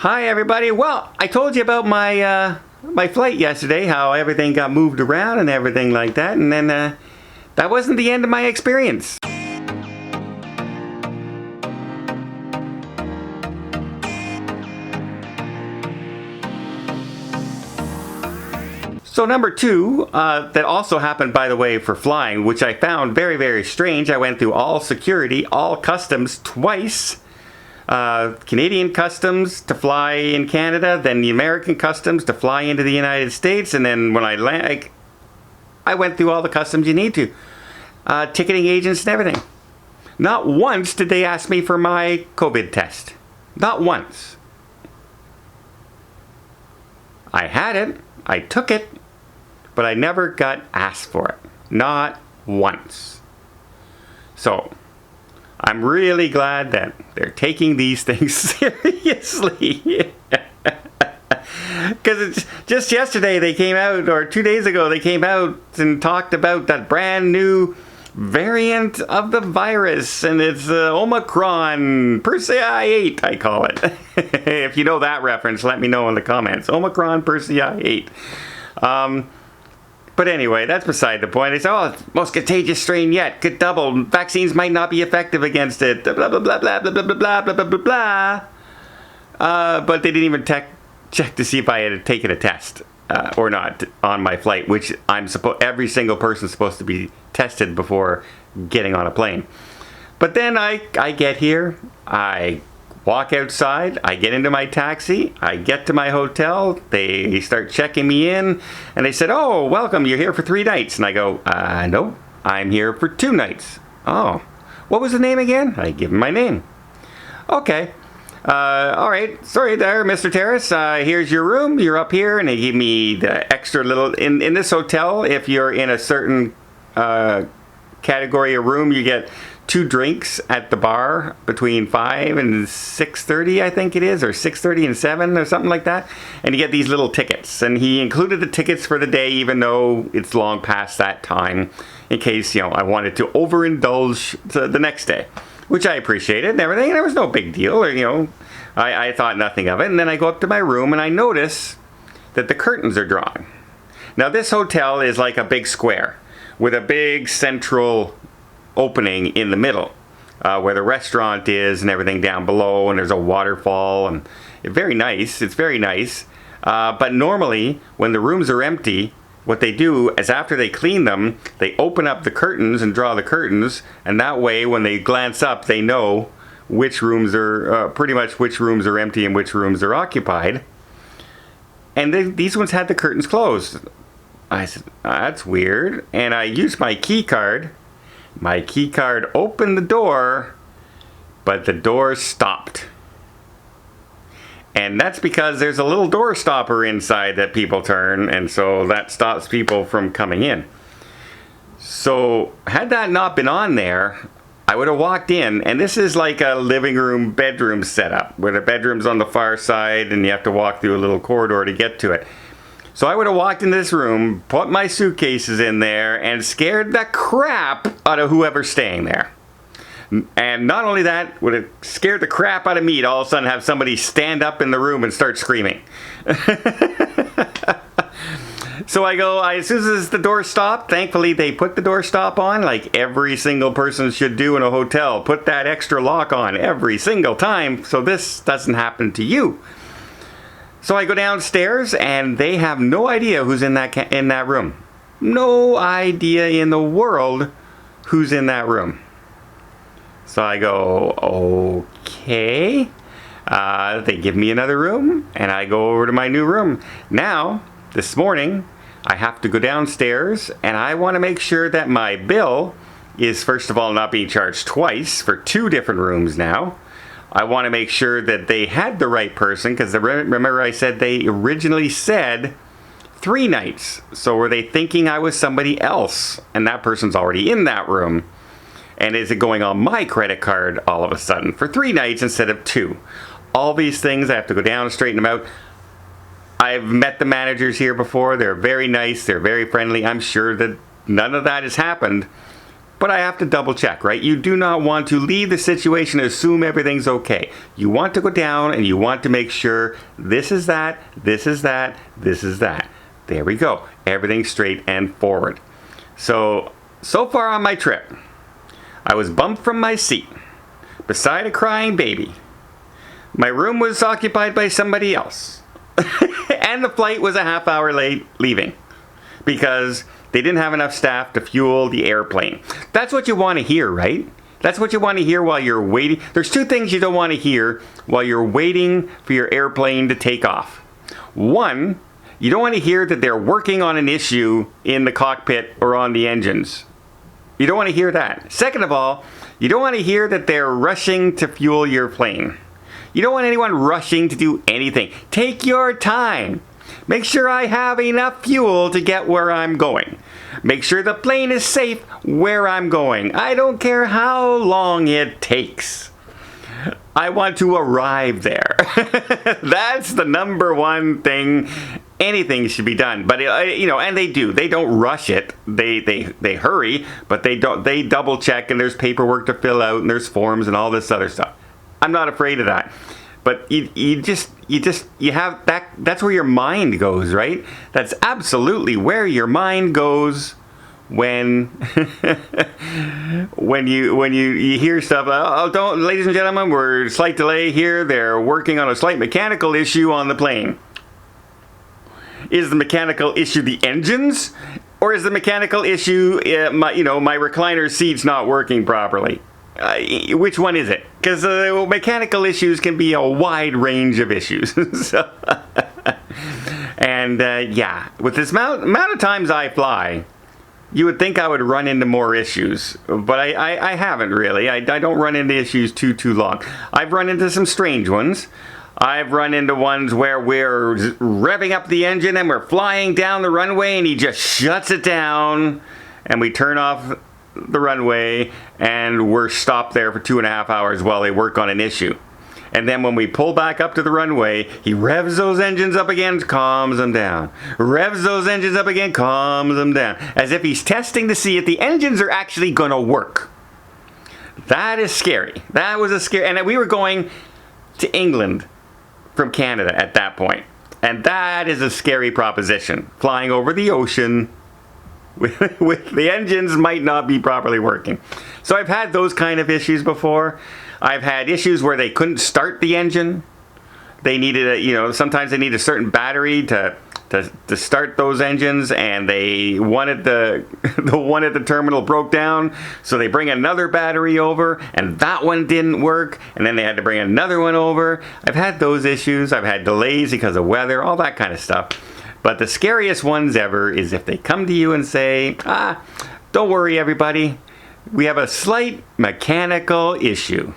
Hi everybody. Well, I told you about my flight yesterday, how everything got moved around and everything like that, and then that wasn't the end of my experience. So number two, that also happened, by the way, for flying, which I found very, very strange. I went through all security, all customs twice. Canadian customs to fly in Canada, then the American customs to fly into the United States, and then when I land, I went through all the customs you need to. Ticketing agents and everything. Not once did they ask me for my COVID test. Not once. I had it, I took it, but I never got asked for it. Not once. So, I'm really glad that they're taking these things seriously. Because just yesterday they came out, or 2 days ago they came out and talked about that brand new variant of the virus, and it's Omicron Persei 8, I call it. If you know that reference, let me know in the comments. Omicron Persei 8. But anyway, that's beside the point. They say, oh, it's the most contagious strain yet. Good double. Vaccines might not be effective against it. Blah, blah, blah, blah, blah, blah, blah, blah, blah, blah, blah. But they didn't even check to see if I had taken a test or not on my flight, which every single person's supposed to be tested before getting on a plane. But then I get here, I walk outside, I get into my taxi, I get to my hotel, they start checking me in, and they said, oh, welcome, you're here for 3 nights. And I go, no, I'm here for 2 nights. Oh, what was the name again? I give them my name. Okay, all right, sorry there, Mr. Terrace, here's your room, you're up here, and they give me the extra little, in this hotel, if you're in a certain category of room, you get 2 drinks at the bar between 5 and 6:30, I think it is, or 6:30 and 7 or something like that. And you get these little tickets. And he included the tickets for the day, even though it's long past that time, in case, I wanted to overindulge the next day, which I appreciated and everything. And there was no big deal, or, I thought nothing of it. And then I go up to my room and I notice that the curtains are drawn. Now, this hotel is like a big square with a big central opening in the middle where the restaurant is and everything down below, and there's a waterfall, and it's very nice. But normally when the rooms are empty, what they do is after they clean them, they open up the curtains and draw the curtains, and that way when they glance up they know which rooms are pretty much which rooms are empty and which rooms are occupied. And these ones had the curtains closed. I said, that's weird. And I used my key card. My key card opened the door, but the door stopped. And that's because there's a little door stopper inside that people turn, and so that stops people from coming in. So had that not been on there, I would have walked in, and this is like a living room, bedroom setup, where the bedroom's on the far side and you have to walk through a little corridor to get to it. So I would have walked into this room, put my suitcases in there, and scared the crap out of whoever's staying there. And not only that, would have scared the crap out of me to all of a sudden have somebody stand up in the room and start screaming. So I go, as soon as the door stopped, thankfully they put the door stop on, like every single person should do in a hotel. Put that extra lock on every single time so this doesn't happen to you. So I go downstairs, and they have no idea who's in that room. No idea in the world who's in that room. So I go, okay. They give me another room, and I go over to my new room. Now, this morning, I have to go downstairs, and I want to make sure that my bill is, first of all, not being charged twice for 2 different rooms now. I want to make sure that they had the right person, because remember I said they originally said 3 nights. So were they thinking I was somebody else, and that person's already in that room? And is it going on my credit card all of a sudden for 3 nights instead of 2? All these things I have to go down and straighten them out. I've met the managers here before. They're very nice. They're very friendly. I'm sure that none of that has happened. but I have to double check, right? You do not want to leave the situation and assume everything's okay. You want to go down and you want to make sure this is that, this is that, this is that. There we go. Everything's straight and forward. So far on my trip, I was bumped from my seat beside a crying baby. My room was occupied by somebody else. And the flight was a half hour late leaving because they didn't have enough staff to fuel the airplane. That's what you want to hear, right? That's what you want to hear while you're waiting. There's two things you don't want to hear while you're waiting for your airplane to take off. One, you don't want to hear that they're working on an issue in the cockpit or on the engines. You don't want to hear that. Second of all, you don't want to hear that they're rushing to fuel your plane. You don't want anyone rushing to do anything. Take your time. Make sure I have enough fuel to get where I'm going. Make sure the plane is safe where I'm going. I don't care how long it takes. I want to arrive there. That's the number one thing. Anything should be done, but and they do. They don't rush it. They hurry, but they don't. They double check, and there's paperwork to fill out, and there's forms and all this other stuff. I'm not afraid of that, but you have that. That's where your mind goes, right? That's absolutely where your mind goes when you hear stuff. Oh, don't, ladies and gentlemen, we're slight delay here. They're working on a slight mechanical issue on the plane. Is the mechanical issue the engines, or is the mechanical issue my recliner seat's not working properly? Which one is it? Because mechanical issues can be a wide range of issues. Yeah, with this amount of times I fly, you would think I would run into more issues, but I haven't really. I don't run into issues too long. I've run into some strange ones. I've run into ones where we're revving up the engine and we're flying down the runway and he just shuts it down and we turn off the runway and we're stopped there for 2.5 hours while they work on an issue. And then when we pull back up to the runway, he revs those engines up again, calms them down. Revs those engines up again, calms them down. As if he's testing to see if the engines are actually going to work. That is scary. That was a scary... And we were going to England from Canada at that point. And that is a scary proposition. Flying over the ocean with the engines might not be properly working. So I've had those kind of issues before. I've had issues where they couldn't start the engine. They needed sometimes they need a certain battery to start those engines, and they wanted the one at the terminal broke down, so they bring another battery over, and that one didn't work, and then they had to bring another one over. I've had those issues. I've had delays because of weather, all that kind of stuff. But the scariest ones ever is if they come to you and say, don't worry everybody, we have a slight mechanical issue.